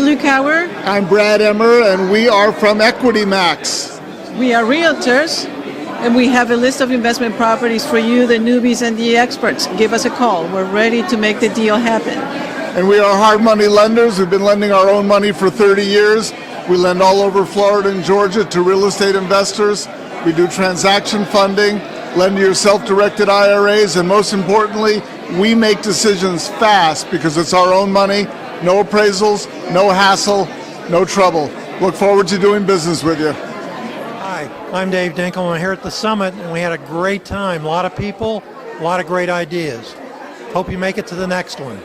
Julie Cower. I'm Brad Emmer, and we are from Equity Max. We are realtors, and we have a list of investment properties for you, the newbies and the experts. Give us a call. We're ready to make the deal happen. And we are hard money lenders. We've been lending our own money for 30 years. We lend all over Florida and Georgia to real estate investors. We do transaction funding, lend to your self-directed IRAs, and most importantly, we make decisions fast because it's our own money, no appraisals, no hassle, no trouble. Look forward to doing business with you. Hi, I'm Dave Dinkel. I'm here at the summit, and we had a great time. A lot of people, a lot of great ideas. Hope you make it to the next one.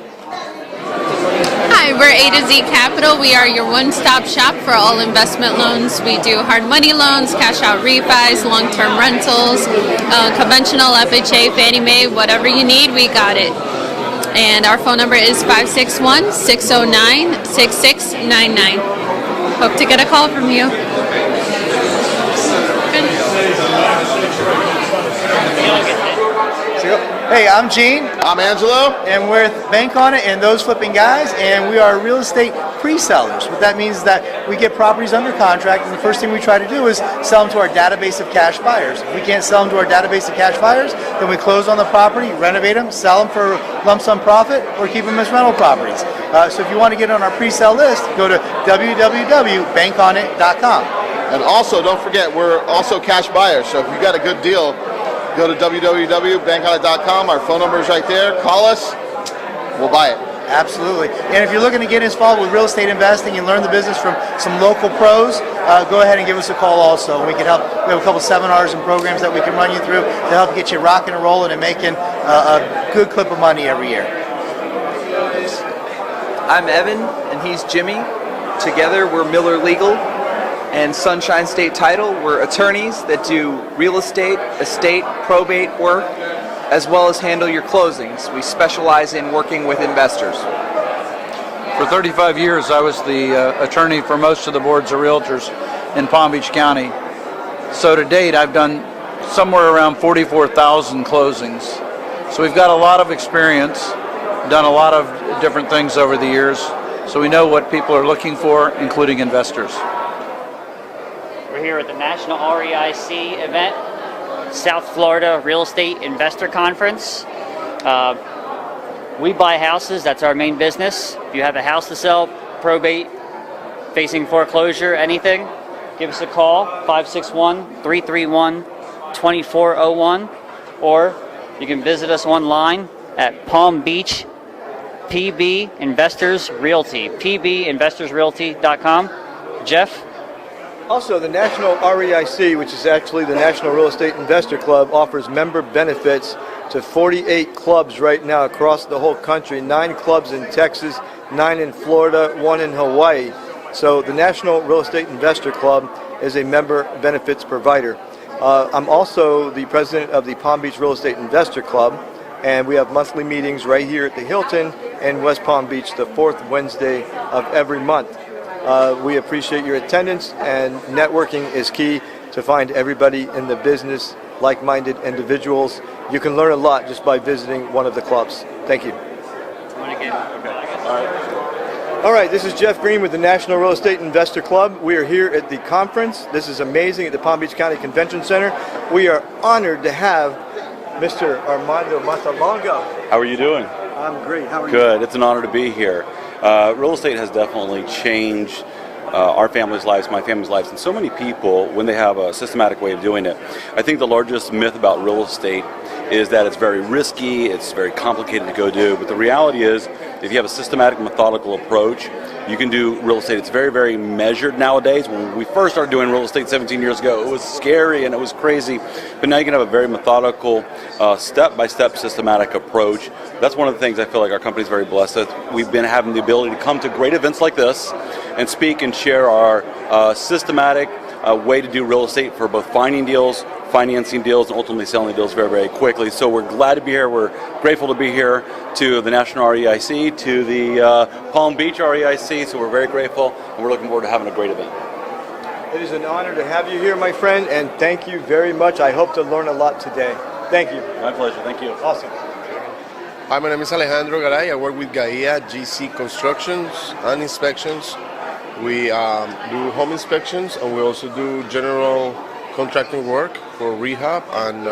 Hi, we're A to Z Capital. We are your one-stop shop for all investment loans. We do hard money loans, cash out refis, long-term rentals, conventional FHA, Fannie Mae, whatever you need, we got it. And our phone number is 561-609-6699. Hope to get a call from you. Hey, I'm Gene. I'm Angelo. And we're with Bank On It and Those Flipping Guys, and we are real estate pre-sellers. What that means is that we get properties under contract, and the first thing we try to do is sell them to our database of cash buyers. If we can't sell them to our database of cash buyers, then we close on the property, renovate them, sell them for lump sum profit, or keep them as rental properties. So if you want to get on our pre-sell list, go to www.bankonit.com. And also, don't forget, we're also cash buyers, so if you got a good deal, go to www.bankonit.com. Our phone number is right there. Call us. We'll buy it. Absolutely. And if you're looking to get involved with real estate investing and learn the business from some local pros, go ahead and give us a call also. We can help. We have a couple seminars and programs that we can run you through to help get you rocking and rolling and making a good clip of money every year. I'm Evan, and he's Jimmy. Together, we're Miller Legal and Sunshine State Title. We're attorneys that do real estate, estate, probate work, as well as handle your closings. We specialize in working with investors. For 35 years, I was the attorney for most of the boards of realtors in Palm Beach County. So to date, I've done somewhere around 44,000 closings. So we've got a lot of experience, done a lot of different things over the years. So we know what people are looking for, including investors. We're here at the National REIC event, South Florida Real Estate Investor Conference. We buy houses, that's our main business. If you have a house to sell, probate, facing foreclosure, anything, give us a call, 561-331-2401, or you can visit us online at Palm Beach PB Investors Realty, pbinvestorsrealty.com. Jeff? Also, the National REIC, which is actually the National Real Estate Investor Club, offers member benefits to 48 clubs right now across the whole country, 9 clubs in Texas, 9 in Florida, 1 in Hawaii. So the National Real Estate Investor Club is a member benefits provider. I'm also the president of the Palm Beach Real Estate Investor Club, and we have monthly meetings right here at the Hilton in West Palm Beach the 4th Wednesday of every month. We appreciate your attendance, and networking is key to find everybody in the business, like-minded individuals. You can learn a lot just by visiting one of the clubs. Thank you. All right, this is Jeff Green with the National Real Estate Investor Club. We are here at the conference. This is amazing at the Palm Beach County Convention Center. We are honored to have Mr. Armando Montelongo. How are you doing? I'm great. How are you? Good. It's an honor to be here. Real estate has definitely changed our family's lives, my family's lives, and so many people when they have a systematic way of doing it. I think the largest myth about real estate is that it's very risky, it's very complicated to go do, but the reality is if you have a systematic, methodical approach, you can do real estate. It's very, very measured nowadays. When we first started doing real estate 17 years ago, it was scary and it was crazy, but now you can have a very methodical, step-by-step systematic approach. That's one of the things I feel like our company is very blessed with. We've been having the ability to come to great events like this and speak and share our systematic way to do real estate for both finding deals, financing deals, and ultimately selling deals very, very quickly. So we're glad to be here. We're grateful to be here to the National REIC, to the Palm Beach REIC. So we're very grateful, and we're looking forward to having a great event. It is an honor to have you here, my friend, and thank you very much. I hope to learn a lot today. Thank you. My pleasure. Thank you. Awesome. Hi, my name is Alejandro Garay. I work with GAIA, GC Constructions and Inspections We do home inspections, and we also do general contracting work for rehab and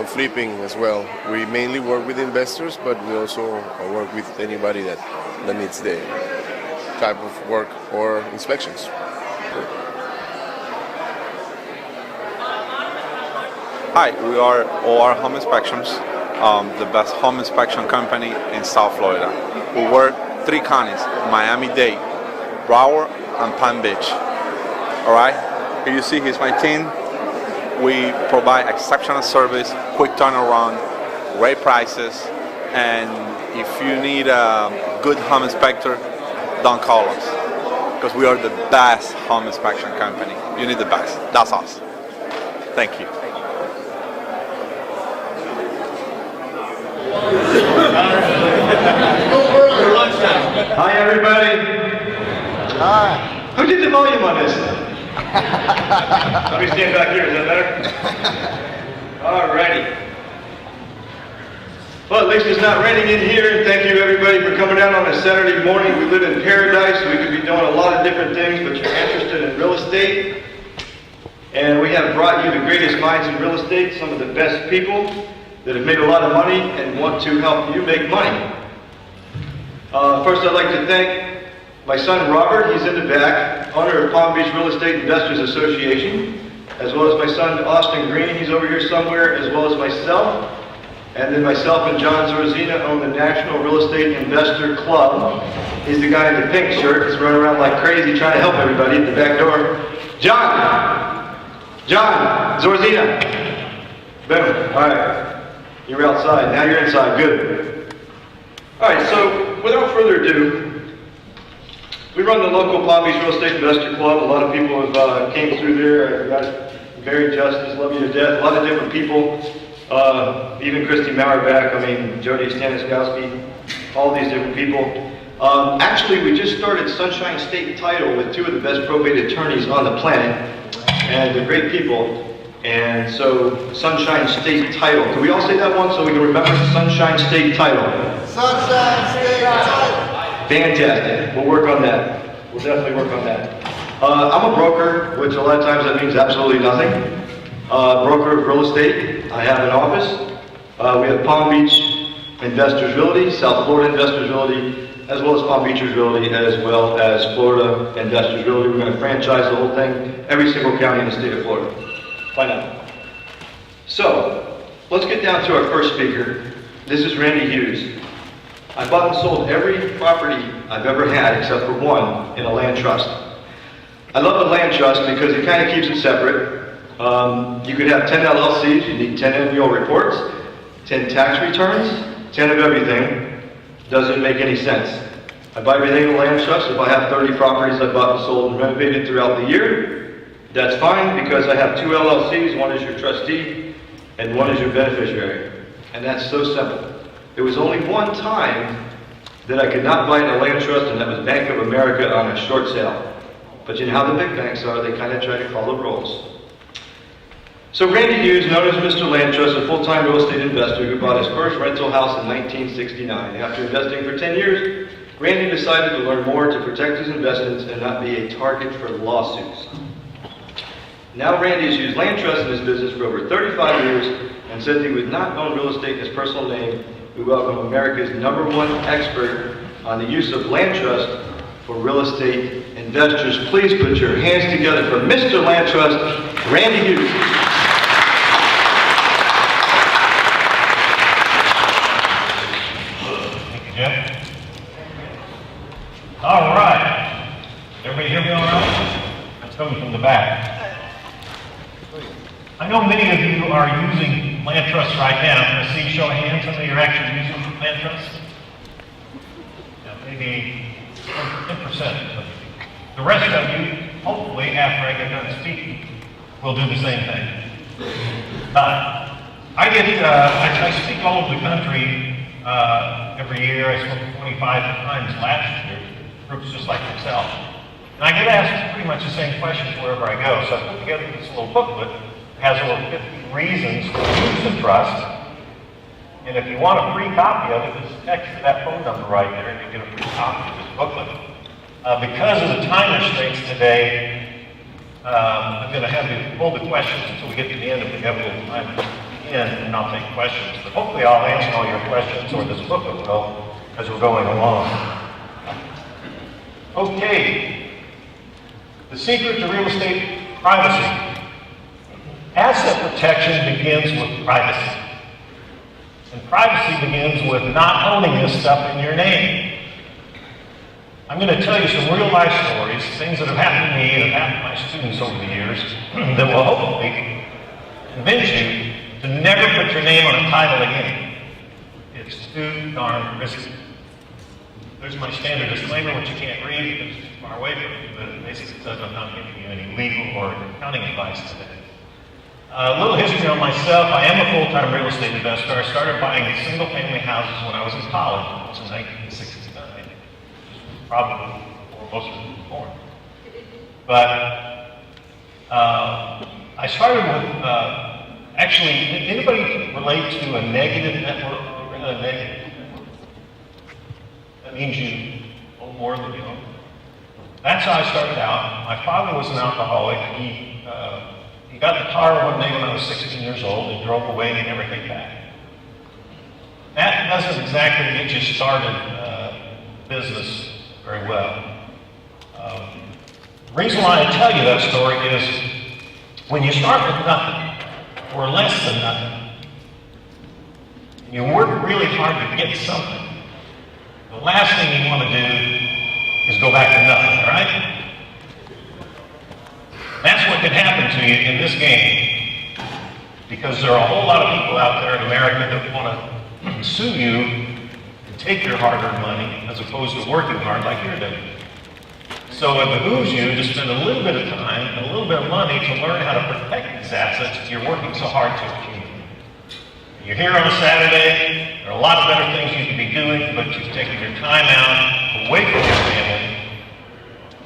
flipping as well. We mainly work with investors, but we also work with anybody that needs the type of work or inspections. Hi, we are OR Home Inspections, the best home inspection company in South Florida. We work 3 counties, Miami-Dade, Broward, and Palm Beach. All right, here you see, here's my team. We provide exceptional service, quick turnaround, great prices, and if you need a good home inspector, don't call us, because we are the best home inspection company. You need the best. That's us. Thank you. Hi, everybody. Hi. Who did the volume on this? Let me stand back here. Is that better? Alrighty. Well, at least it's not raining in here. Thank you, everybody, for coming out on a Saturday morning. We live in paradise. We could be doing a lot of different things, but you're interested in real estate. And we have brought you the greatest minds in real estate, some of the best people that have made a lot of money and want to help you make money. First, I'd like to thank my son Robert, he's in the back, owner of Palm Beach Real Estate Investors Association, as well as my son Austin Green, he's over here somewhere, as well as myself. And then myself and John Zorzina own the National Real Estate Investor Club. He's the guy in the pink shirt, he's running around like crazy trying to help everybody at the back door. John Zorzina. Boom, all right. You're outside, now you're inside, good. All right, so without further ado, we run the local Palm Beach Real Estate Investor Club. A lot of people have came through there. I got Barry Justice, love you to death. A lot of different people, even Christy Mauerbach, Jody Staniskowski, all these different people. Actually, we just started Sunshine State Title with 2 of the best probate attorneys on the planet, and they're great people. And so, Sunshine State Title. Can we all say that once so we can remember? Sunshine State Title. Sunshine State Title. Fantastic. We'll work on that. We'll definitely work on that. I'm a broker, which a lot of times that means absolutely nothing. Broker of real estate. I have an office. We have Palm Beach Investors Realty, South Florida Investors Realty, as well as Palm Beachers Realty, as well as Florida Investors Realty. We're going to franchise the whole thing, every single county in the state of Florida. Why not? So, let's get down to our first speaker. This is Randy Hughes. I bought and sold every property I've ever had except for one in a land trust. I love the land trust because it kind of keeps it separate. You could have 10 LLCs, you need 10 annual reports, 10 tax returns, 10 of everything. Doesn't make any sense. I buy everything in a land trust. If I have 30 properties I bought and sold and renovated throughout the year, that's fine because I have 2 LLCs, one is your trustee and one is your beneficiary. And that's so simple. There was only one time that I could not buy in a land trust, and that was Bank of America on a short sale. But you know how the big banks are, they kind of try to follow rules. So Randy Hughes, known as Mr. Land Trust, a full-time real estate investor who bought his first rental house in 1969. After investing for 10 years, Randy decided to learn more to protect his investments and not be a target for lawsuits. Now Randy has used land trust in his business for over 35 years and said he would not own real estate in his personal name. We welcome America's #1 expert on the use of land trust for real estate investors. Please put your hands together for Mr. Land Trust, Randy Hughes. Thank you, Jeff. All right. Everybody hear me all right? It's coming from the back. I know many of you are using land trusts right now. I'm going to see show of hands. How many are actually using land trusts? Maybe 10%. The rest of you, hopefully, after I get done speaking, will do the same thing. I speak all over the country every year. I spoke 25 times last year, groups just like yourself. And I get asked pretty much the same questions wherever I go. So I put together this little booklet. It has over 50 reasons to use the trust. And if you want a free copy of it, just text that phone number right there and you get a free copy of this booklet. Because of the time restraints today, I'm going to have you hold the questions until we get to the end if we have a little time and I'll take questions. But hopefully I'll answer all your questions, or this booklet will, as we're going along. Okay. The secret to real estate privacy. Asset protection begins with privacy. And privacy begins with not owning this stuff in your name. I'm going to tell you some real life stories, things that have happened to me and have happened to my students over the years, that will hopefully convince you to never put your name on a title again. It's too darn risky. There's my standard disclaimer, which you can't read because it's too far away from you, but it basically says I'm not giving you any legal or accounting advice today. A little history on myself. I am a full-time real estate investor. I started buying single-family houses when I was in college. It was in 1969. Probably before most of them were born. But I started with, actually, anybody relate to a negative network? A negative network? That means you own more than you own. That's how I started out. My father was an alcoholic. He got in the car one day when I was 16 years old and drove away and he never came back. That doesn't exactly get you started business very well. The reason why I tell you that story is when you start with nothing, or less than nothing, and you work really hard to get something, the last thing you want to do is go back to nothing, right? That's what can happen to you in this game, because there are a whole lot of people out there in America that want to sue you and take your hard-earned money as opposed to working hard like you're doing. So it behooves you to spend a little bit of time and a little bit of money to learn how to protect these assets that you're working so hard to achieve. You're here on a Saturday, there are a lot of better things you could be doing, but you've taken your time out away from your family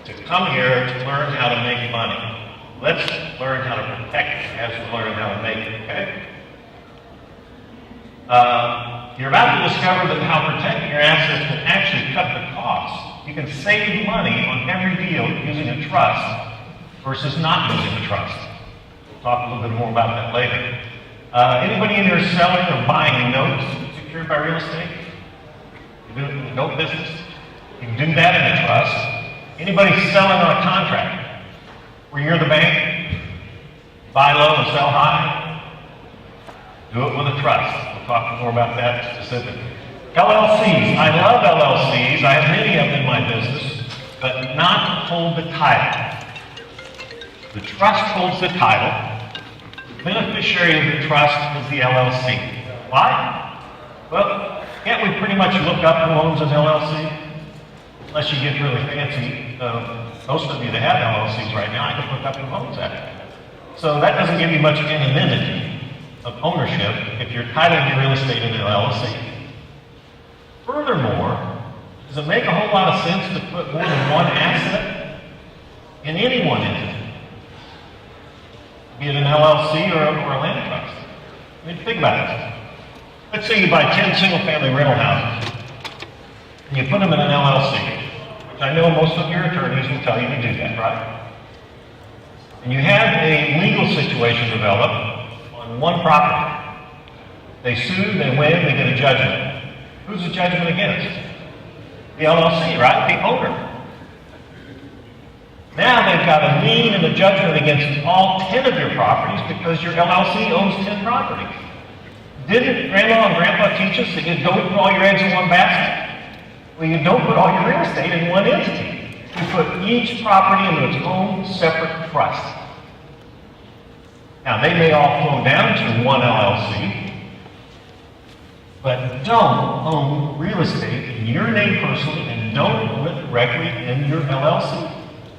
to come here to learn how to make money. Let's learn how to protect it as we learn how to make it, okay? You're about to discover that how protecting your assets can actually cut the cost. You can save money on every deal using a trust versus not using a trust. We'll talk a little bit more about that later. Anybody in here selling or buying notes secured by real estate? You do the note business? You can do that in a trust. Anybody selling on a contract where you're the bank? Buy low and sell high? Do it with a trust. We'll talk more about that specifically. LLCs. I love LLCs. I have many of them in my business, but not hold the title. The trust holds the title. The beneficiary of the trust is the LLC. Why? Well, can't we pretty much look up who owns an LLC? Unless you get really fancy. Most of you that have LLCs right now, I can look up who owns that. So that doesn't give you much anonymity of ownership if you're titling your real estate in an LLC. Furthermore, does it make a whole lot of sense to put more than one asset in any one entity? Be it an LLC or a land trust. I mean, think about it. Let's say you buy 10 single-family rental houses, and you put them in an LLC, which I know most of your attorneys will tell you to do that, right? And you have a legal situation develop on one property. They sue, they win, they get a judgment. Who's the judgment against? The LLC, right? The owner. Now they've got a lien and a judgment against all 10 of your properties because your LLC owns 10 properties. Didn't Grandma and Grandpa teach us that you don't put all your eggs in one basket? Well, you don't put all your real estate in one entity. You put each property into its own separate trust. Now, they may all flow down to one LLC, but don't own real estate in your name personally and don't own it directly in your LLC.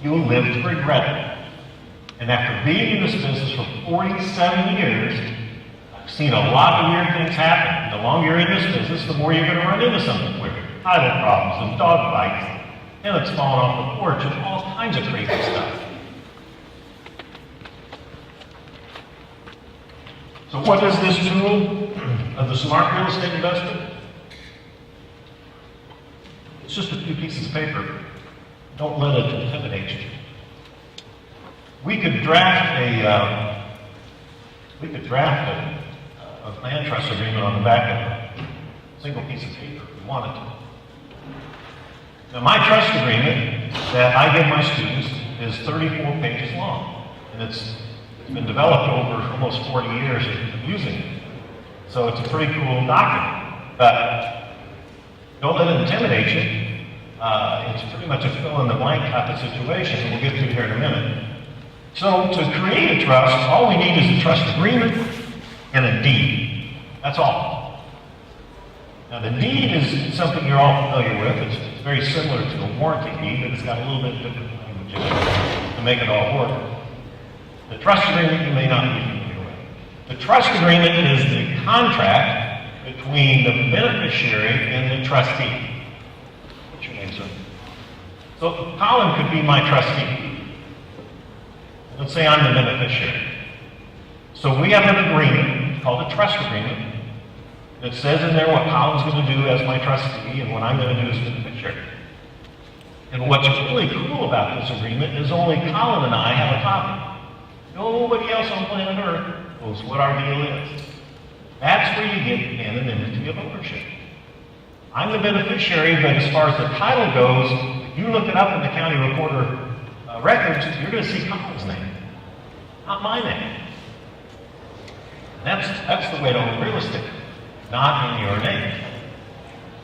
You'll live to regret it. And after being in this business for 47 years, I've seen a lot of weird things happen. The longer you're in this business, the more you're going to run into something weird. Title problems and dog fights, tenants falling off the porch, and all kinds of crazy stuff. So what is this tool of the smart real estate investor? It's just a few pieces of paper. don't let it intimidate you. We could draft a land trust agreement on the back of a single piece of paper if we wanted to. Now, my trust agreement that I give my students is 34 pages long, and it's been developed over almost 40 years of using it. So it's a pretty cool document, but don't let it intimidate you. It's pretty much a fill-in-the-blank type of situation, and we'll get to here in a minute. So to create a trust, all we need is a trust agreement and a deed. That's all. Now the deed is something you're all familiar with. It's very similar to a warranty deed, but it's got a little bit different language in it to make it all work. The trust agreement you may not be familiar with. The trust agreement is the contract between the beneficiary and the trustee. What's your name, sir? So Colin could be my trustee. Let's say I'm the beneficiary. So we have an agreement called a trust agreement that says in there what Colin's going to do as my trustee and what I'm going to do as beneficiary. And what's really cool about this agreement is only Colin and I have a copy. Nobody else on planet Earth knows what our deal is. That's where you get anonymity of ownership. I'm the beneficiary, but as far as the title goes, if you look it up in the county recorder records, you're going to see Colin's name, not my name. And that's the way to own real estate, not in your name.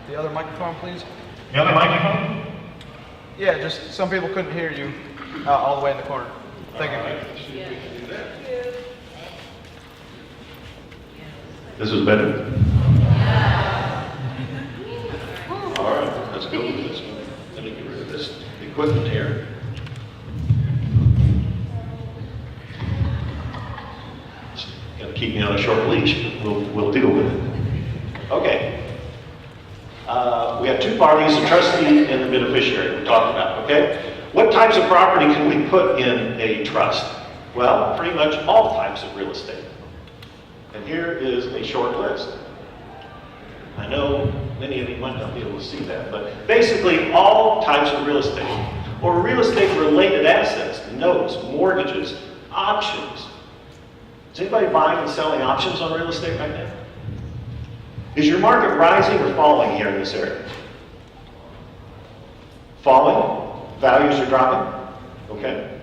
The other microphone, please. The other microphone? Yeah, just some people couldn't hear you all the way in the corner. Thank you. This is better? All right, let's go with this one. Let me get rid of this equipment here. Got to keep me on a short leash, but we'll deal with it. Okay. We have two parties, the trustee and the beneficiary we talked about, okay? What types of property can we put in a trust? Well, pretty much all types of real estate. And here is a short list. I know many of you might not be able to see that, but basically all types of real estate, or real estate related assets, notes, mortgages, options. Is anybody buying and selling options on real estate right now? Is your market rising or falling here in this area? Falling? Values are dropping? Okay.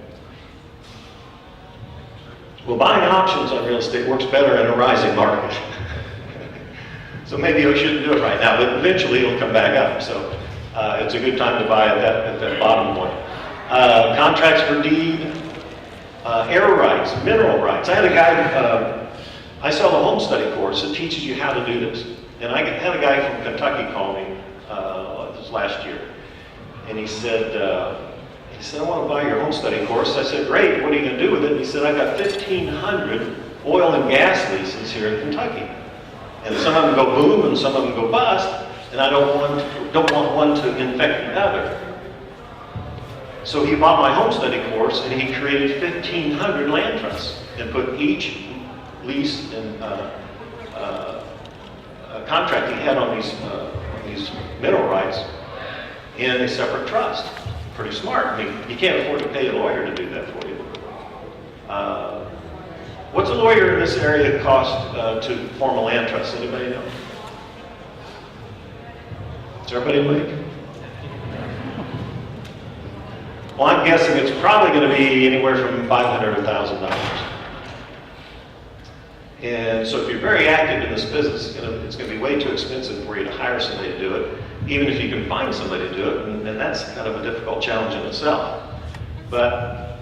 Well, buying options on real estate works better in a rising market. So maybe you shouldn't do it right now, but eventually it'll come back up. So it's a good time to buy at that bottom point. Contracts for deed, air rights, mineral rights. I had a guy, I sell a home study course that teaches you how to do this. And I had a guy from Kentucky call me this last year. And he said, I want to buy your home study course. I said, great, what are you going to do with it? And he said, I've got 1,500 oil and gas leases here in Kentucky. And some of them go boom and some of them go bust, and I don't want one to infect the other. So he bought my home study course and he created 1,500 land trusts and put each lease and contract he had on these mineral rights in a separate trust. Pretty smart. I mean, you can't afford to pay a lawyer to do that for you. What's a lawyer in this area cost to form a land trust? Anybody know? Is everybody awake? Well, I'm guessing it's probably going to be anywhere from $500 to $1,000. And so if you're very active in this business, it's going to be way too expensive for you to hire somebody to do it, even if you can find somebody to do it, and that's kind of a difficult challenge in itself. But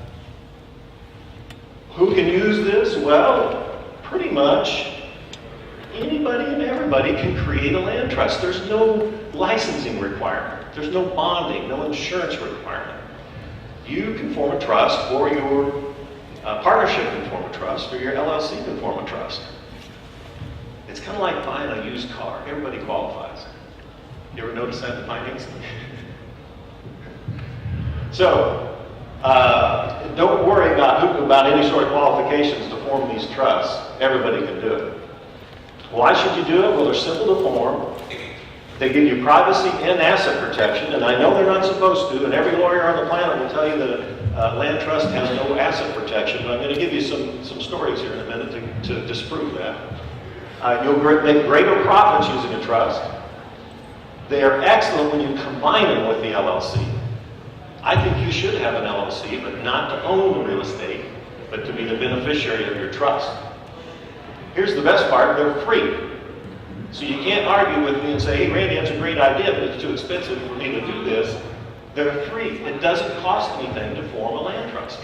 who can use this? Well, pretty much anybody and everybody can create a land trust. There's no licensing requirement. There's no bonding, no insurance requirement. You can form a trust, or your partnership can form a trust, or your LLC can form a trust. It's kind of like buying a used car. Everybody qualifies. You ever notice that in financing? So, don't worry about any sort of qualifications to form these trusts. Everybody can do it. Why should you do it? Well, they're simple to form. They give you privacy and asset protection, and I know they're not supposed to, and every lawyer on the planet will tell you that a land trust has no asset protection, but I'm going to give you some stories here in a minute to disprove that. You'll make greater profits using a trust. They are excellent when you combine them with the LLC. I think you should have an LLC, but not to own the real estate, but to be the beneficiary of your trust. Here's the best part, they're free. So you can't argue with me and say, hey Randy, that's a great idea, but it's too expensive for me to do this. They're free. It doesn't cost anything to form a land trust.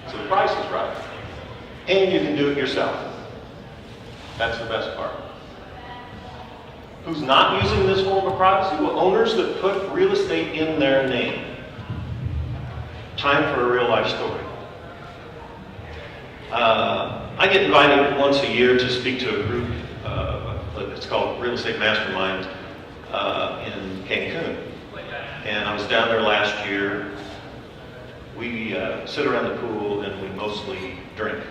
So the price is right. And you can do it yourself. That's the best part. Who's not using this form of privacy? Well, owners that put real estate in their name. Time for a real life story. I get invited once a year to speak to a group, it's called Real Estate Mastermind in Cancun. And I was down there last year. We sit around the pool and we mostly drink.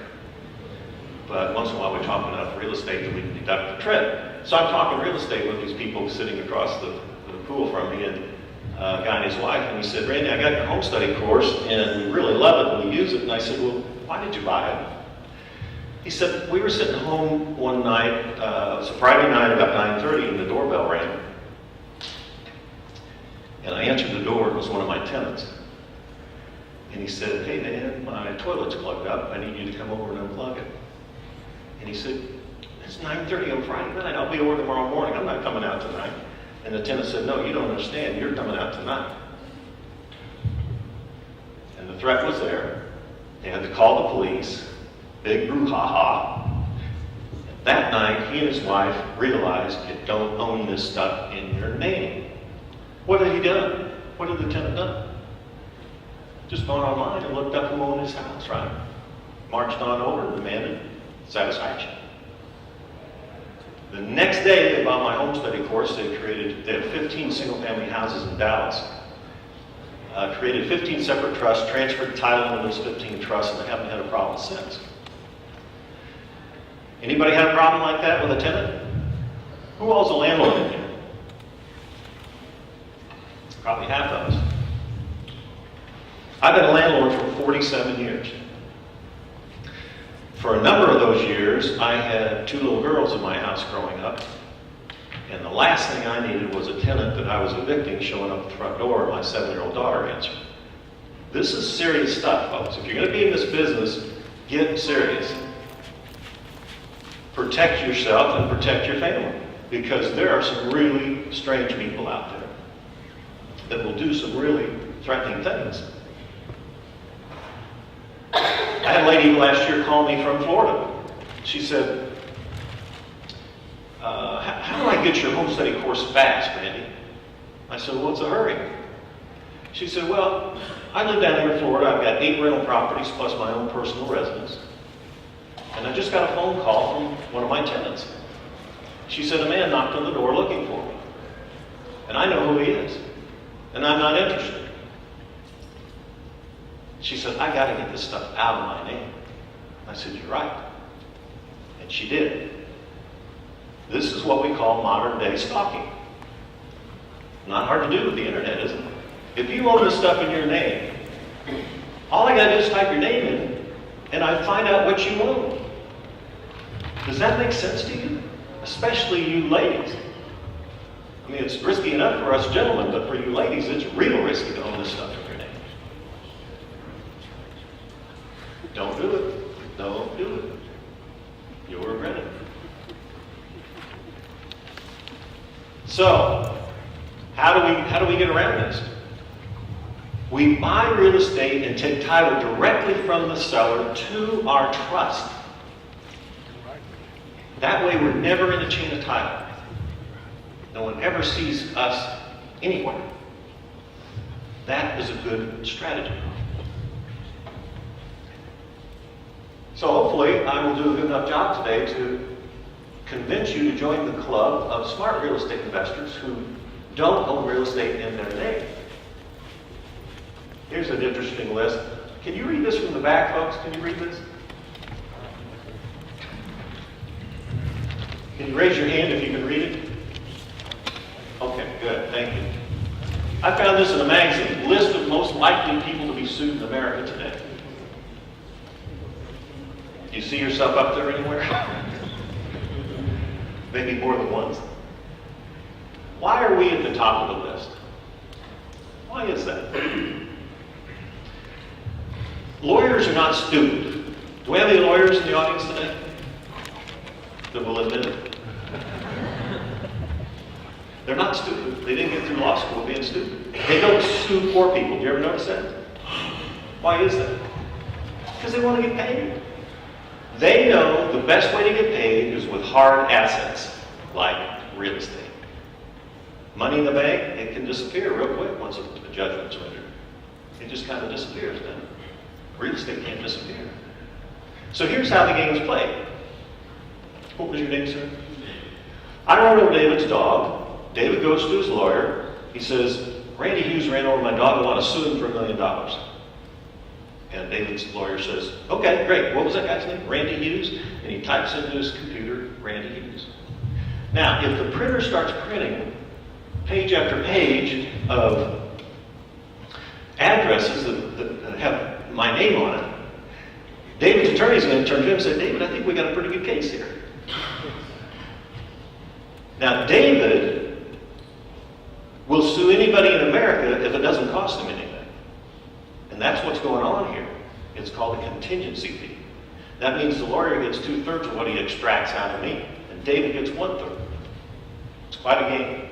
But once in a while we talk enough real estate that we can deduct the trip. So I'm talking real estate with these people sitting across the pool from me, and a guy and his wife, and he said, Randy, I got your home study course and we really love it and we use it. And I said, well, why did you buy it? He said, we were sitting home one night, it was a Friday night about 9:30, and the doorbell rang. And I answered the door, it was one of my tenants. And he said, hey man, my toilet's plugged up, I need you to come over and unplug it. And he said, it's 9:30 on Friday night, I'll be over tomorrow morning, I'm not coming out tonight. And the tenant said, no, you don't understand, you're coming out tonight. And the threat was there. They had to call the police. Big brouhaha. That night, he and his wife realized you don't own this stuff in your name. What had he done? What had the tenant done? Just gone online and looked up who owned his house, right? Marched on over and demanded satisfaction. The next day, they bought my home study course. They had 15 single-family houses in Dallas. Created 15 separate trusts, transferred title into those 15 trusts, and they haven't had a problem since. Anybody had a problem like that with a tenant? Who owns a landlord in here? Probably half of us. I've been a landlord for 47 years. For a number of those years, I had 2 little girls in my house growing up. And the last thing I needed was a tenant that I was evicting showing up at the front door and my 7-year-old daughter answered. This is serious stuff, folks. If you're going to be in this business, get serious. Protect yourself and protect your family, because there are some really strange people out there that will do some really threatening things. I had a lady last year call me from Florida. She said, how do I get your home study course fast, Randy? I said, well, what's the hurry? She said, well, I live down here in Florida. I've got 8 rental properties plus my own personal residence. And I just got a phone call from one of my tenants. She said, a man knocked on the door looking for me. And I know who he is. And I'm not interested. She said, I got to get this stuff out of my name. I said, you're right. And she did. This is what we call modern day stalking. Not hard to do with the internet, is it? If you own this stuff in your name, all I got to do is type your name in, and I find out what you own. Does that make sense to you? Especially you ladies. I mean, it's risky enough for us gentlemen, but for you ladies, it's real risky to own this stuff in your name. Don't do it. Don't do it. You'll regret it. So, how do we get around this? We buy real estate and take title directly from the seller to our trust. That way we're never in a chain of title. No one ever sees us anywhere. That is a good strategy. So hopefully I will do a good enough job today to convince you to join the club of smart real estate investors who don't own real estate in their name. Here's an interesting list. Can you read this from the back, folks? Can you read this? Can Can you raise your hand if you can read it? Okay, good, thank you. I found this in a magazine, list of most likely people to be sued in America today. Do you see yourself up there anywhere? Maybe more than once. Why are we at the top of the list? Why is that? Lawyers are not stupid. Do we have any lawyers in the audience today that will admit it? They're not stupid. They didn't get through law school being stupid. They don't sue poor people. Do you ever notice that? Why is that? Because they want to get paid. They know the best way to get paid is with hard assets, like real estate. Money in the bank, it can disappear real quick once a judgment's rendered. It just kind of disappears, doesn't it? Real estate can't disappear. So here's how the game is played. What was your name, sir? I run over David's dog. David goes to his lawyer. He says, Randy Hughes ran over my dog. I want to sue him for $1 million. And David's lawyer says, okay, great. What was that guy's name? Randy Hughes? And he types into his computer, Randy Hughes. Now, if the printer starts printing page after page of addresses that have my name on it, David's attorney's going to turn to him and say, David, I think we got a pretty good case here. Now, David will sue anybody in America if it doesn't cost him anything. And that's what's going on here. It's called a contingency fee. That means the lawyer gets 2/3 of what he extracts out of me, and David gets 1/3. It's quite a game.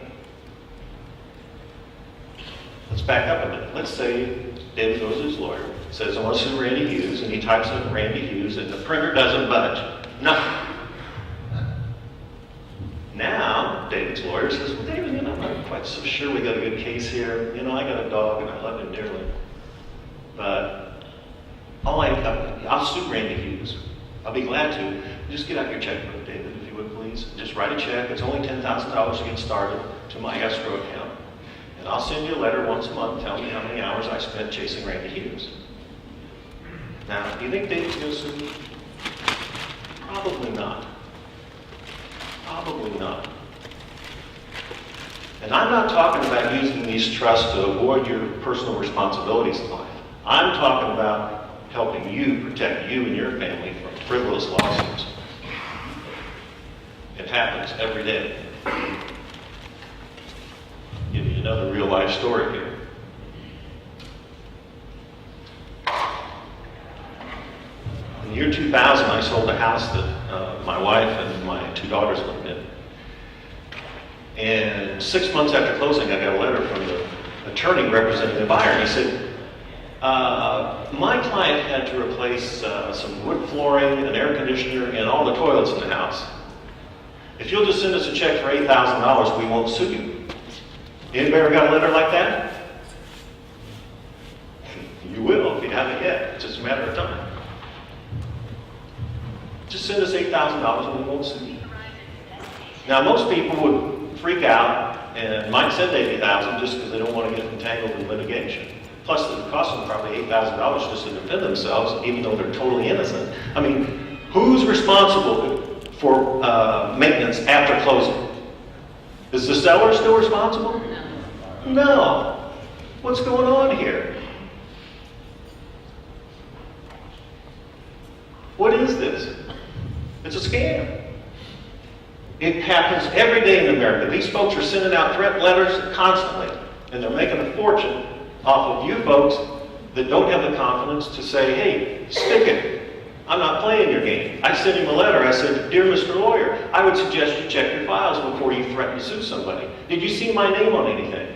Let's back up a minute. Let's say David goes to his lawyer, says, I want to sue Randy Hughes, and he types in Randy Hughes, and the printer doesn't budge. Nothing. Now, David's lawyer says, well, David, you know, I'm not quite so sure we got a good case here. You know, I got a dog, and I love him dearly. But I'll sue Randy Hughes. I'll be glad to. Just get out your checkbook, David, if you would, please. Just write a check. It's only $10,000 to get started to my escrow account. And I'll send you a letter once a month telling me how many hours I spent chasing Randy Hughes. Now, do you think David's going to sue me? Probably not. Probably not. And I'm not talking about using these trusts to avoid your personal responsibilities in life. I'm talking about helping you protect you and your family from frivolous lawsuits. It happens every day. Give you another real life story here. In the year 2000, I sold a house that my wife and my 2 daughters lived in. And 6 months after closing, I got a letter from the attorney representing the buyer, and he said, my client had to replace some wood flooring, an air conditioner, and all the toilets in the house. If you'll just send us a check for $8,000, we won't sue you. Anybody ever got a letter like that? You will if you haven't yet. It's just a matter of time. Just send us $8,000 and we won't sue you. Now, most people would freak out and might send $80,000 just because they don't want to get entangled in litigation. Plus, it would cost them probably $8,000 just to defend themselves, even though they're totally innocent. I mean, who's responsible for maintenance after closing? Is the seller still responsible? No. What's going on here? What is this? It's a scam. It happens every day in America. These folks are sending out threat letters constantly, and they're making a fortune off of you folks that don't have the confidence to say, hey, stick it. I'm not playing your game. I sent him a letter. I said, dear Mr. Lawyer, I would suggest you check your files before you threaten to sue somebody. Did you see my name on anything?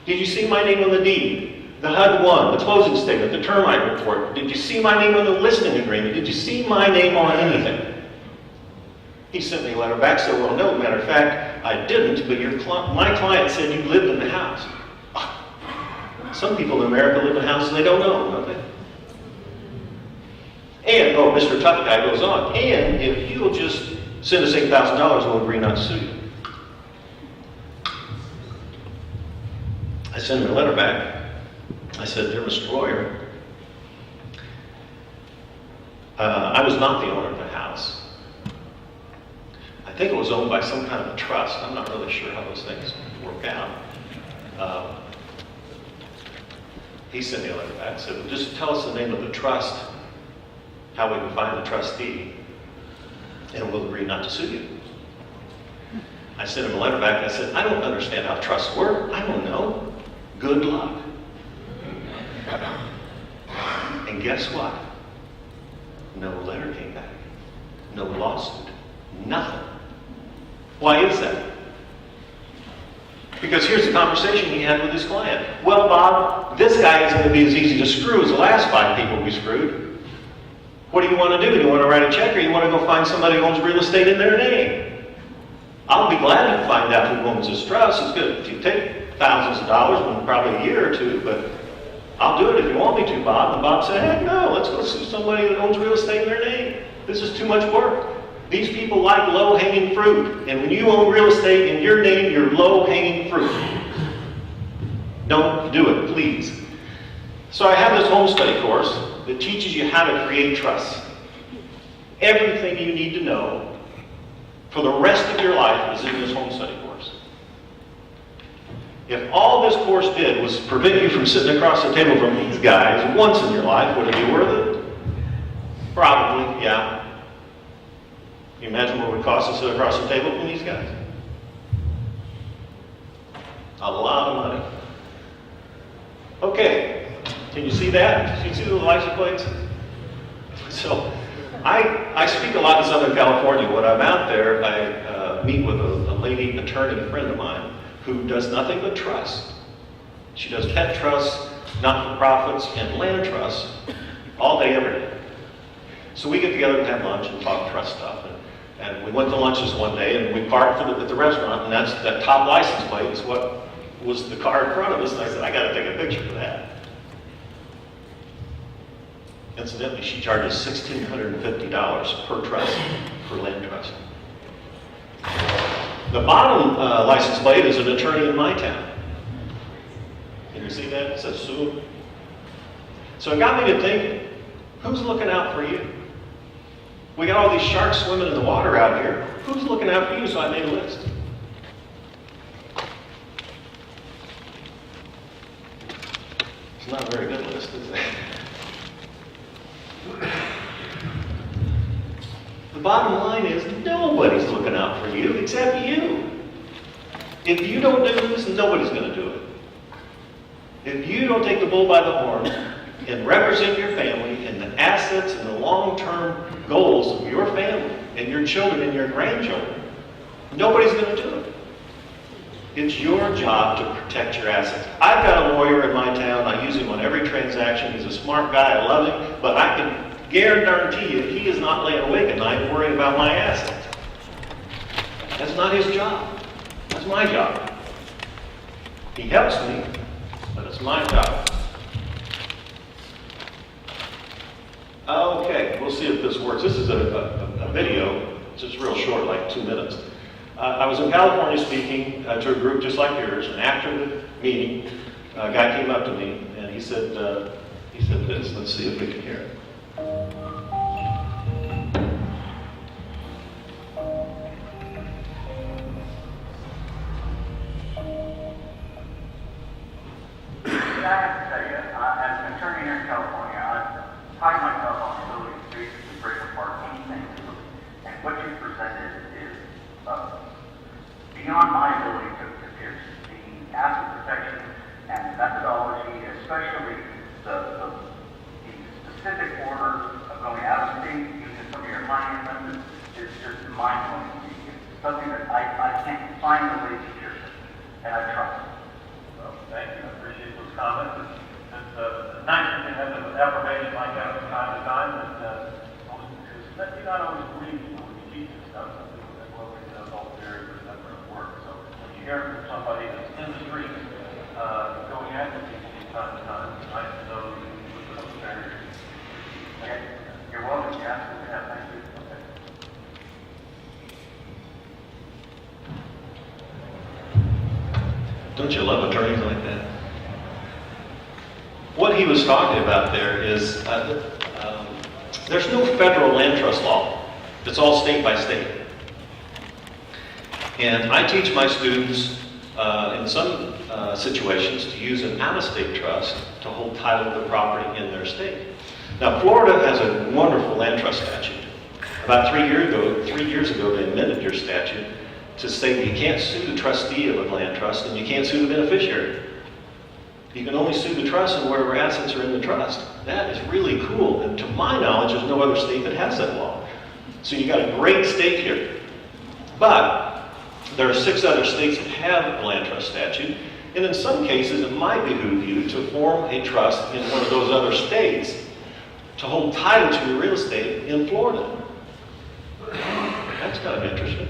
Did you see my name on the deed? The HUD-1, the closing statement, the termite report? Did you see my name on the listing agreement? Did you see my name on anything? He sent me a letter back, said, well, no, matter of fact, I didn't, but my client said you lived in the house. Some people in America live in houses they don't own, don't they? And, oh, Mr. Tough Guy goes on, and if you'll just send us $8,000, we'll agree not to sue you. I sent him a letter back. I said, dear Mr. Lawyer, I was not the owner of the house. I think it was owned by some kind of a trust. I'm not really sure how those things work out. He sent me a letter back, said, well, just tell us the name of the trust, how we can find the trustee, and we'll agree not to sue you. I sent him a letter back and I said, I don't understand how trusts work. I don't know. Good luck. And guess what? No letter came back. No lawsuit. Nothing. Why is that? Because here's the conversation he had with his client. Well, Bob, this guy isn't going to be as easy to screw as the last 5 people we screwed. What do you want to do? Do you want to write a check or you want to go find somebody who owns real estate in their name? I'll be glad to find out who owns this trust. It's good if you take thousands of dollars, and probably a year or two, but I'll do it if you want me to, Bob. And Bob said, heck no, let's go sue somebody that owns real estate in their name. This is too much work. These people like low-hanging fruit. And when you own real estate in your name, you're low-hanging fruit. Don't do it, please. So I have this home study course that teaches you how to create trust. Everything you need to know for the rest of your life is in this home study course. If all this course did was prevent you from sitting across the table from these guys once in your life, would it be worth it? Probably, yeah. Can you imagine what it would cost to sit across the table from these guys? A lot of money. Okay, can you see that? Can you see the license plates? So, I speak a lot in Southern California. When I'm out there, I meet with a lady attorney friend of mine who does nothing but trust. She does pet trusts, not-for-profits, and land trusts all day, every day. So we get together and have lunch and talk trust stuff. And we went to lunch this one day, and we parked at the restaurant, and that top license plate is what was the car in front of us. And I said, I got to take a picture of that. Incidentally, she charges $1,650 per trust for land trust. The bottom license plate is an attorney in my town. Can you see that? It says Sue. So it got me to thinking, who's looking out for you? We got all these sharks swimming in the water out here. Who's looking out for you? So I made a list. It's not a very good list, is it? The bottom line is nobody's looking out for you except you. If you don't do this, nobody's going to do it. If you don't take the bull by the horn and represent your family and the assets and the long-term goals of your family and your children and your grandchildren, nobody's going to do it. It's your job to protect your assets. I've got a lawyer in my town. I use him on every transaction. He's a smart guy. I love him. But I can guarantee you he is not laying awake at night worrying about my assets. That's not his job. That's my job. He helps me, but it's my job. Okay, we'll see if this works. This is a video. It's just real short, like 2 minutes. I was in California speaking to a group just like yours, and after the meeting, a guy came up to me and he said this. Let's see if we can hear it. I have to tell you, as an attorney here in California, I pride myself on the ability to basically break apart anything. And what you presented is beyond my ability to pierce. The asset protection and the methodology, especially the specific order of going out of state, using some of your money investments, is just mind-blowing to me. It's something that I can't find a way to pierce it, and I trust it. Well, thank you. I appreciate those comments. It's nice to have an affirmation like that from time to time. That you not always believe when you teach this stuff. Some people think, well, we know all the areas that never going to work. So when you hear from somebody that's in the street going after people from time to time, it's nice to know that you put those barriers. Okay. You're welcome. Yeah, absolutely. Yeah, thank you. Okay. Don't you love attorneys like that? What he was talking about there is there's no federal land trust law. It's all state by state. And I teach my students in some situations to use an out-of-state trust to hold title to the property in their state. Now, Florida has a wonderful land trust statute. About 3 years ago, they amended your statute to say that you can't sue the trustee of a land trust and you can't sue the beneficiary. You can only sue the trust and whatever assets are in the trust. That is really cool, and to my knowledge, there's no other state that has that law. So you got a great state here. But there are 6 other states that have a land trust statute, and in some cases it might behoove you to form a trust in one of those other states to hold title to your real estate in Florida. That's kind of interesting.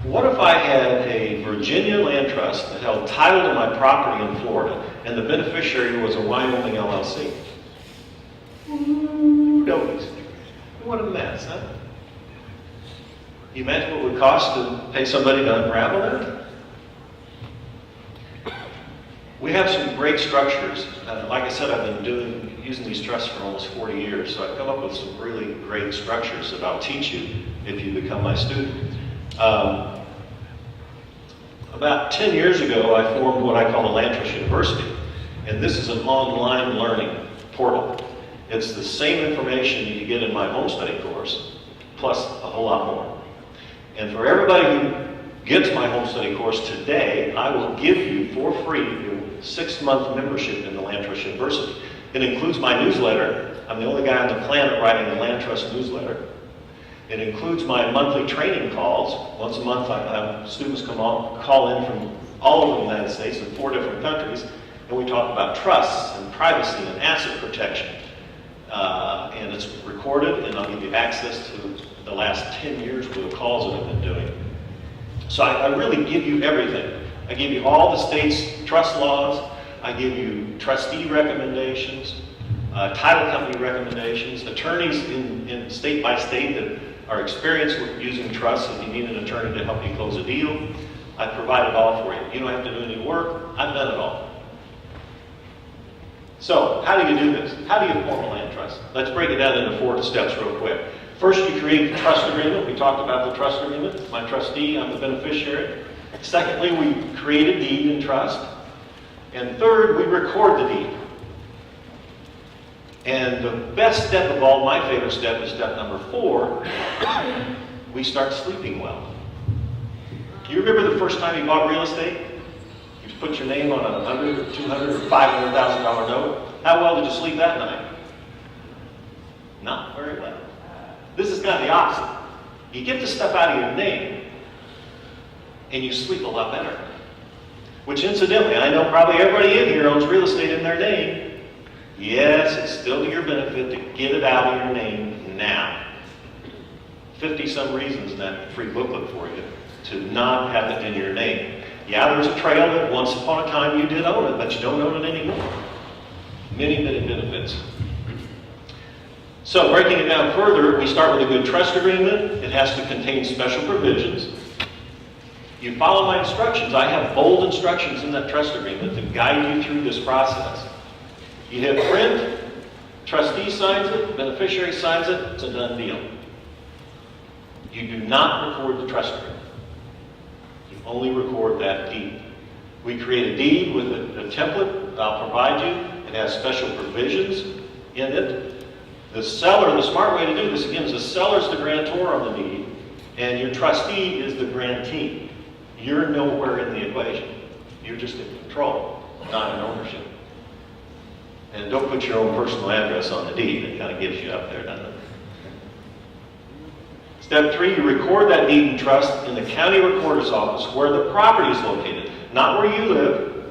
What if I had a Virginia land trust that held title to my property in Florida and the beneficiary was a Wyoming LLC? Ooh, doggies. What a mess, huh? You imagine what it would cost to pay somebody to unravel that? We have some great structures. Like I said, I've been using these trusts for almost 40 years, so I've come up with some really great structures that I'll teach you if you become my student. About 10 years ago, I formed what I call a Land Trust University, and this is an online learning portal. It's the same information you get in my home study course, plus a whole lot more. And for everybody who gets my home study course today, I will give you for free your 6-month membership in the Land Trust University. It includes my newsletter. I'm the only guy on the planet writing a land trust newsletter. It includes my monthly training calls. Once a month, I have students call in from all over the United States in 4 different countries, and we talk about trusts and privacy and asset protection. And it's recorded, and I'll give you access to the last 10 years worth of calls that I've been doing. So I really give you everything. I give you all the state's trust laws. I give you trustee recommendations, title company recommendations, attorneys in state by state that are experienced with using trusts if you need an attorney to help you close a deal. I provide it all for you. You don't have to do any work. I've done it all. So how do you do this? How do you form a land trust? Let's break it down into 4 steps real quick. First, you create the trust agreement. We talked about the trust agreement. My trustee, I'm the beneficiary. Secondly, we create a deed in trust. And third, we record the deed. And the best step of all, my favorite step, is step number 4. We start sleeping well. Do you remember the first time you bought real estate? You put your name on a $100,000 or $200,000 or $500,000 note. How well did you sleep that night? Not very well. This is kind of the opposite. You get this stuff out of your name, and you sleep a lot better. Which incidentally, I know probably everybody in here owns real estate in their name. Yes, it's still to your benefit to get it out of your name now. 50-some reasons in that free booklet for you to not have it in your name. Yeah, there's a trail that once upon a time you did own it, but you don't own it anymore. Many, many benefits. So breaking it down further, we start with a good trust agreement. It has to contain special provisions. You follow my instructions. I have bold instructions in that trust agreement to guide you through this process. You hit print, trustee signs it, beneficiary signs it, it's a done deal. You do not record the trust agreement. You only record that deed. We create a deed with a template I'll provide you. It has special provisions in it. The seller, the smart way to do this, again, is the seller's the grantor on the deed, and your trustee is the grantee. You're nowhere in the equation. You're just in control, not in ownership. And don't put your own personal address on the deed. It kind of gives you up there, doesn't it? Step 3, you record that deed in trust in the county recorder's office where the property is located. Not where you live,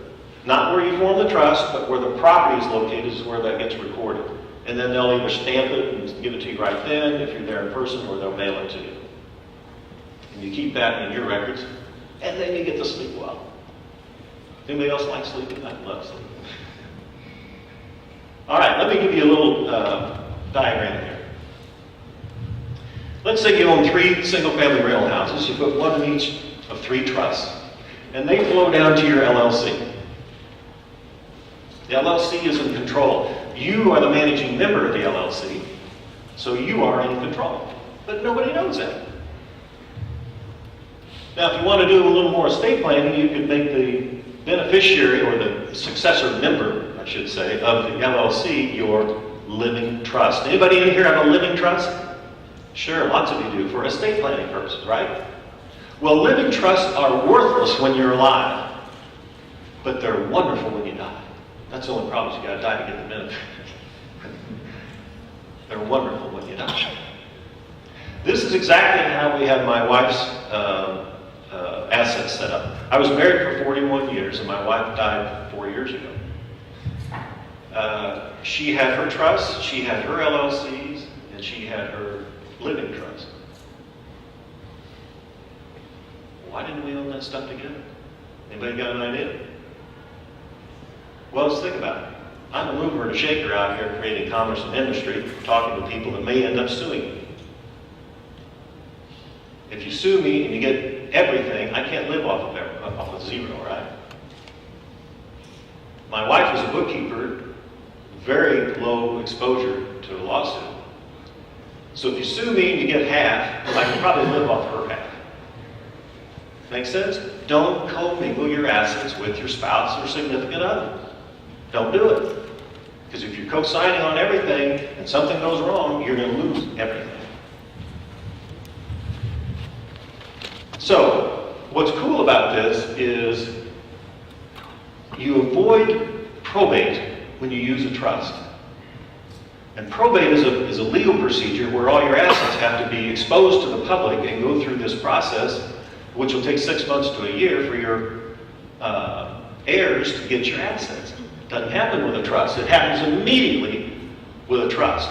not where you form the trust, but where the property is located is where that gets recorded. And then they'll either stamp it and give it to you right then if you're there in person, or they'll mail it to you. And you keep that in your records, and then you get to sleep well. Anybody else like sleeping? I love sleeping. All right, let me give you a little diagram here. Let's say you own 3 single-family rental houses. You put one in each of 3 trusts, and they flow down to your LLC. The LLC is in control. You are the managing member of the LLC, so you are in control. But nobody knows that. Now, if you want to do a little more estate planning, you could make the beneficiary, or the successor member, I should say, of the LLC your living trust. Anybody in here have a living trust? Sure, lots of you do, for estate planning purposes, right? Well, living trusts are worthless when you're alive, but they're wonderful when you die. That's the only problem, is you got to die to get the benefit. They're wonderful when you die. This is exactly how we have my wife's assets set up. I was married for 41 years, and my wife died 4 years ago. She had her trust, she had her LLCs, and she had her living trust. Why didn't we own that stuff together? Anybody got an idea? Well, let's think about it. I'm a mover and a shaker out here creating commerce and industry, talking to people that may end up suing me. If you sue me and you get everything, I can't live off of zero, right? My wife was a bookkeeper, very low exposure to a lawsuit. So if you sue me and you get half, I can probably live off her half. Make sense? Don't commingle your assets with your spouse or significant other. Don't do it. Because if you're co-signing on everything and something goes wrong, you're going to lose everything. So, what's cool about this is you avoid probate when you use a trust. And probate is a legal procedure where all your assets have to be exposed to the public and go through this process, which will take 6 months to a year for your heirs to get your assets. It doesn't happen with a trust. It happens immediately with a trust.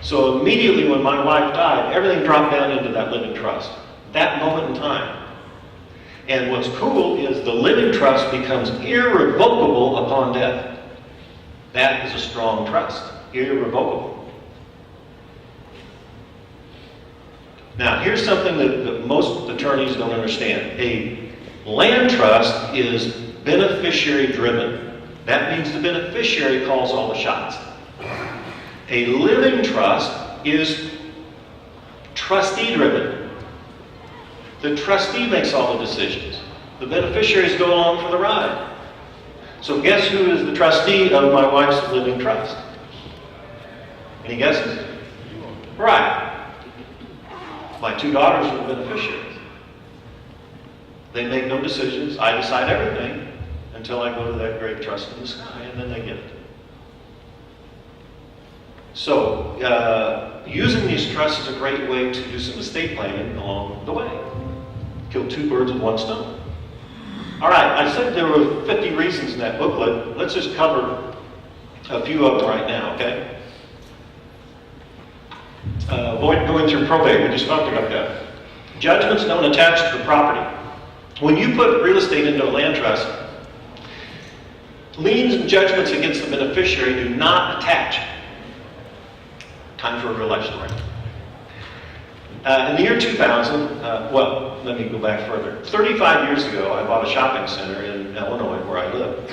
So immediately when my wife died, everything dropped down into that living trust. That moment in time. And what's cool is the living trust becomes irrevocable upon death. That is a strong trust. Irrevocable. Now, here's something that most attorneys don't understand. A land trust is beneficiary driven. That means the beneficiary calls all the shots. A living trust is trustee driven. The trustee makes all the decisions. The beneficiaries go along for the ride. So guess who is the trustee of my wife's living trust? Any guesses? Right. My 2 daughters are the beneficiaries. They make no decisions. I decide everything until I go to that great trust in the sky, and then they get it. So, using these trusts is a great way to do some estate planning along the way. Kill 2 birds with 1 stone. All right, I said there were 50 reasons in that booklet. Let's just cover a few of them right now, okay? Avoid going through probate. We just talked about that. Judgments don't attach to the property. When you put real estate into a land trust, liens and judgments against the beneficiary do not attach. Time for a real life story. In the year 2000, well, let me go back further. 35 years ago, I bought a shopping center in Illinois, where I live,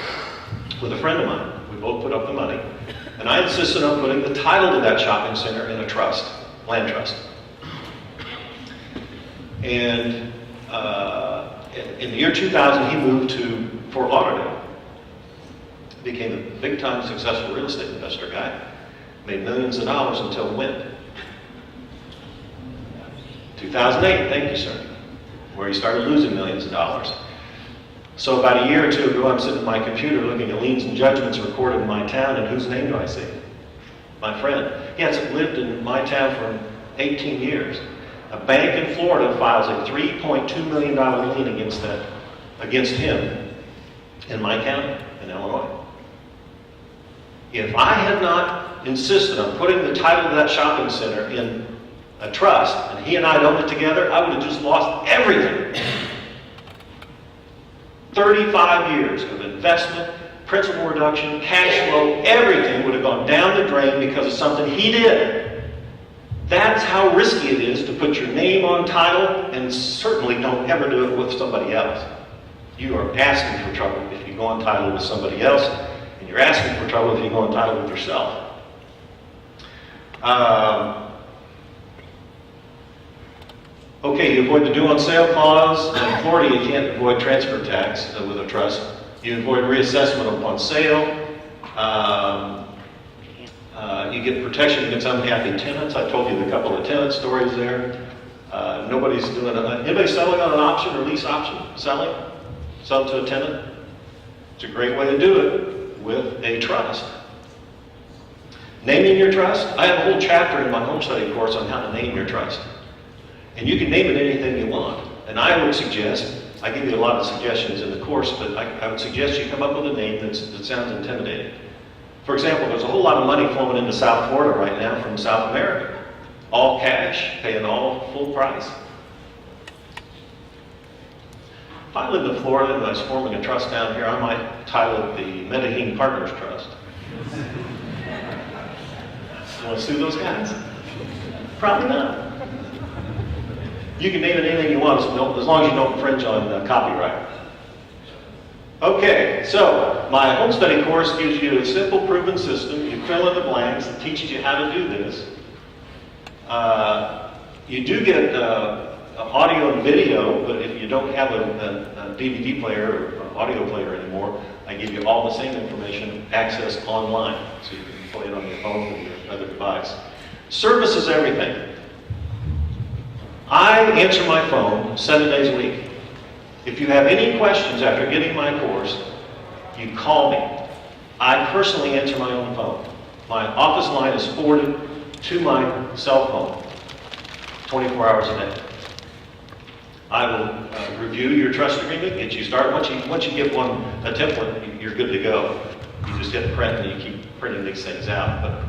with a friend of mine. We both put up the money, and I insisted on putting the title to that shopping center in a trust, land trust. And in the year 2000, he moved to Fort Lauderdale. Became a big-time successful real estate investor guy. Made millions of dollars until when? 2008, thank you, sir, where he started losing millions of dollars. So about a year or 2 ago, I'm sitting at my computer looking at liens and judgments recorded in my town, and whose name do I see? My friend. He hasn't lived in my town for 18 years. A bank in Florida files a $3.2 million lien against him in my county, in Illinois. If I had not insisted on putting the title of that shopping center in a trust, and he and I owned it together, I would have just lost everything. 35 years of investment, principal reduction, cash flow, everything would have gone down the drain because of something he did. That's how risky it is to put your name on title, and certainly don't ever do it with somebody else. You are asking for trouble if you go on title with somebody else, and you're asking for trouble if you go on title with yourself. Okay, you avoid the due on sale clause. In Florida, you can't avoid transfer tax with a trust. You avoid reassessment upon sale. You get protection against unhappy tenants. I told you the couple of tenant stories there. Nobody's doing it. Anybody selling on an option or lease option? Selling? Sell to a tenant? It's a great way to do it with a trust. Naming your trust. I have a whole chapter in my home study course on how to name your trust. And you can name it anything you want. And I would suggest, I give you a lot of suggestions in the course, but I would suggest you come up with a name that sounds intimidating. For example, there's a whole lot of money flowing into South Florida right now from South America. All cash, paying all full price. If I lived in Florida and I was forming a trust down here, I might title it the Medellin Partners Trust. You want to sue those guys? Probably not. You can name it anything you want as long as you don't infringe on copyright. Okay, so my home study course gives you a simple, proven system. You fill in the blanks. It teaches you how to do this. You do get audio and video, but if you don't have a DVD player or audio player anymore, I give you all the same information accessed online, so you can play it on your phone or your other device. Service is everything. I answer my phone 7 days a week. If you have any questions after getting my course, you call me. I personally answer my own phone. My office line is forwarded to my cell phone 24 hours a day. I will review your trust agreement, get you started. Once you get a template, you're good to go. You just hit print and you keep printing these things out. But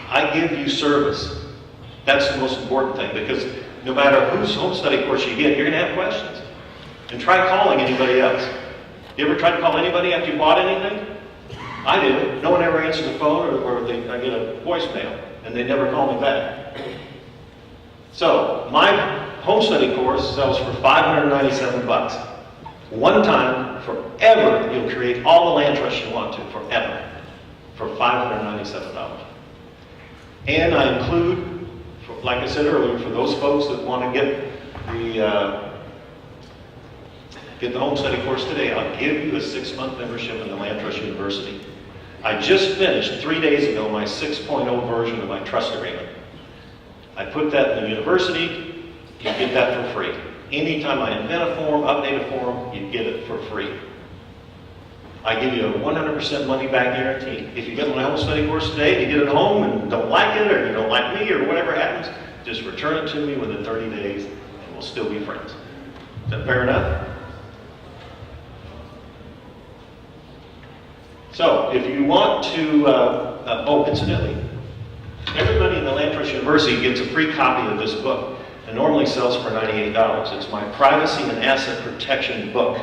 I give you service. That's the most important thing, because no matter whose home study course you get, you're going to have questions. And try calling anybody else. You ever tried to call anybody after you bought anything? I do. No one ever answers the phone, or I get a voicemail, and they never call me back. So, my home study course sells for $597. One time, forever, you'll create all the land trusts you want to, forever, for $597. And I include, like I said earlier, for those folks that want to get the home study course today, I'll give you a 6-month membership in the Land Trust University. I just finished 3 days ago my 6.0 version of my trust agreement. I put that in the university, you get that for free. Anytime I invent a form, update a form, you get it for free. I give you a 100% money back guarantee. If you get my home study course today, you get it home and don't like it, or you don't like me, or whatever happens, just return it to me within 30 days and we'll still be friends. Is that fair enough? So, if you want to, incidentally, everybody in the Land Trust University gets a free copy of this book. It normally sells for $98. It's my privacy and asset protection book.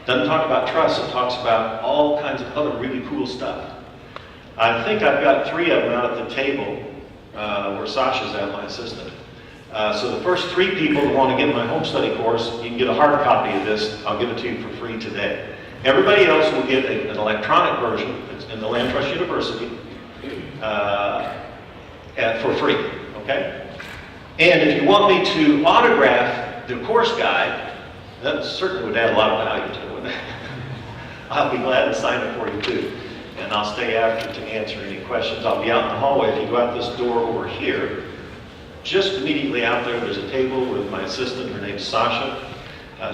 Doesn't talk about trust, it talks about all kinds of other really cool stuff. I think I've got 3 of them out at the table where Sasha's at, my assistant. So the first 3 people who want to get my home study course, you can get a hard copy of this. I'll give it to you for free today. Everybody else will get an electronic version. It's in the Land Trust University for free, okay? And if you want me to autograph the course guide, that certainly would add a lot of value to it, wouldn't it? I'll be glad to sign it for you too. And I'll stay after to answer any questions. I'll be out in the hallway. If you go out this door over here, just immediately out there, there's a table with my assistant. Her name's Sasha.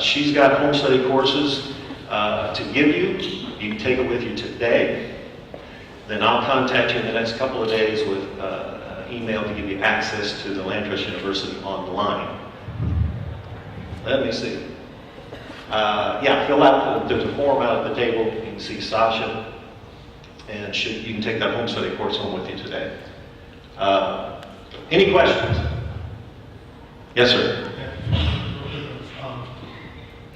She's got home study courses to give you. You can take it with you today. Then I'll contact you in the next couple of days with an email to give you access to the Land Trust University online. Let me see. Fill out, there's a form out at the table. You can see Sasha. And you can take that home study course home with you today. Any questions? Yes, sir.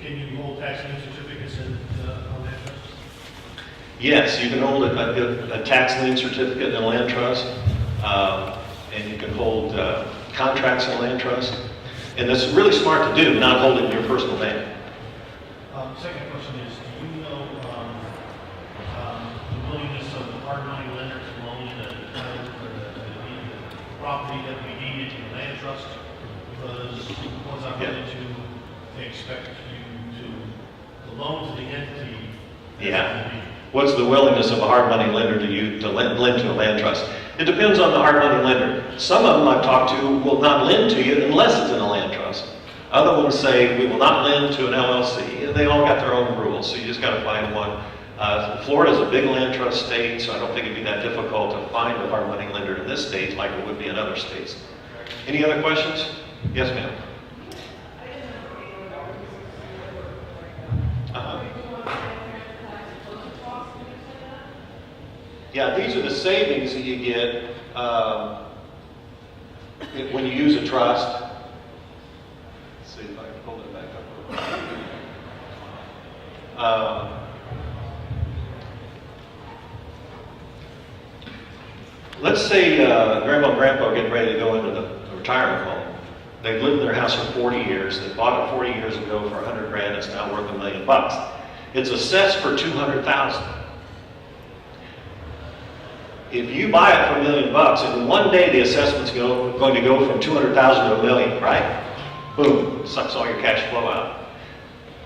Can you hold tax lien certificates on land trust? Yes, you can hold a tax lien certificate in a land trust, and you can hold contracts in a land trust. And that's really smart to do, not hold it in your personal name. Second question is, do you know the willingness of the hard money lender to loan the property that we deeded to the land trust? because the ones I'm going to, they expect you to loan to the entity. Yeah. What's the willingness of a hard money lender to lend to a land trust? It depends on the hard money lender. Some of them I've talked to will not lend to you unless it's in a land trust. Other ones say we will not lend to an LLC, and they all got their own rules, so you just got to find one. Florida's a big land trust state, so I don't think it'd be that difficult to find a hard money lender in this state like it would be in other states. Any other questions? Yes, ma'am. Yeah, these are the savings that you get when you use a trust. Let's see if I can pull it back up. Let's say Grandma and Grandpa are getting ready to go into the retirement home. They've lived in their house for 40 years. They bought it 40 years ago for 100 grand. It's now worth $1 million. It's assessed for 200,000. If you buy it for $1 million, and one day the assessment's going to go from 200,000 to $1 million, right? Boom, sucks all your cash flow out.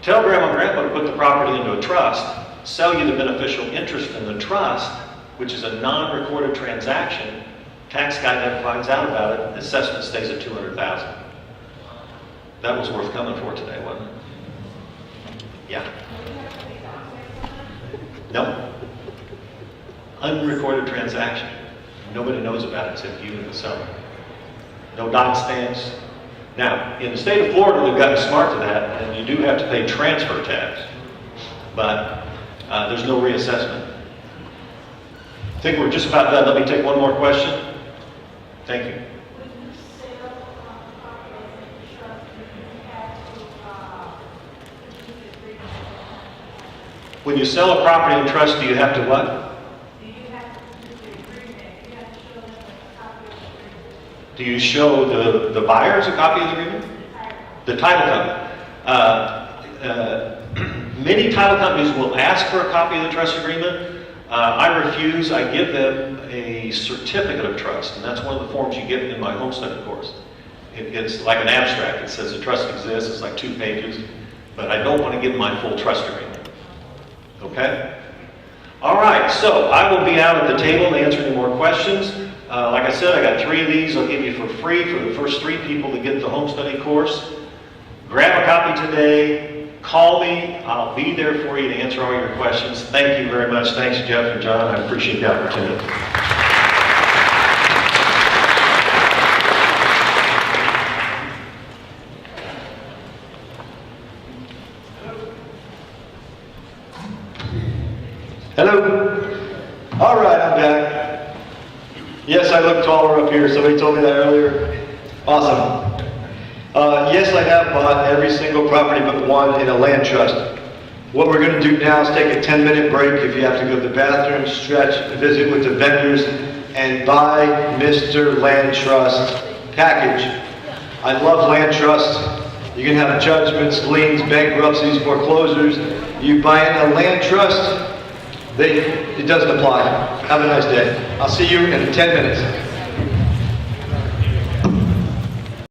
Tell Grandma and Grandpa to put the property into a trust, sell you the beneficial interest in the trust, which is a non-recorded transaction. Tax guy never finds out about it. The assessment stays at 200,000. That was worth coming for today, wasn't it? Yeah. No. Unrecorded transaction. Nobody knows about it except you and the seller. No dot stamps. Now, in the state of Florida, they've gotten smart to that, and you do have to pay transfer tax, but there's no reassessment. I think we're just about done. Let me take one more question. Thank you. When you sell a property in trust, do you have to what? Do you show the buyers a copy of the agreement? The title company. Many title companies will ask for a copy of the trust agreement. I refuse. I give them a certificate of trust, and that's one of the forms you get in my home study course. It's like an abstract. It says the trust exists. It's like 2 pages, but I don't want to give them my full trust agreement. Okay? All right, so I will be out at the table to answer any more questions. Like I said, I got 3 of these I'll give you for free for the first 3 people to get the home study course. Grab a copy today. Call me. I'll be there for you to answer all your questions. Thank you very much. Thanks, Jeff and John. I appreciate the opportunity. Hello. All right, I'm back. Yes, I look taller up here. Somebody told me that earlier. Awesome. Yes, I have bought every single property but one in a land trust. What we're going to do now is take a 10-minute break if you have to go to the bathroom, stretch, visit with the vendors, and buy Mr. Land Trust package. I love land trusts. You can have judgments, liens, bankruptcies, foreclosures. You buy in a land trust, it doesn't apply. Have a nice day. I'll see you in 10 minutes.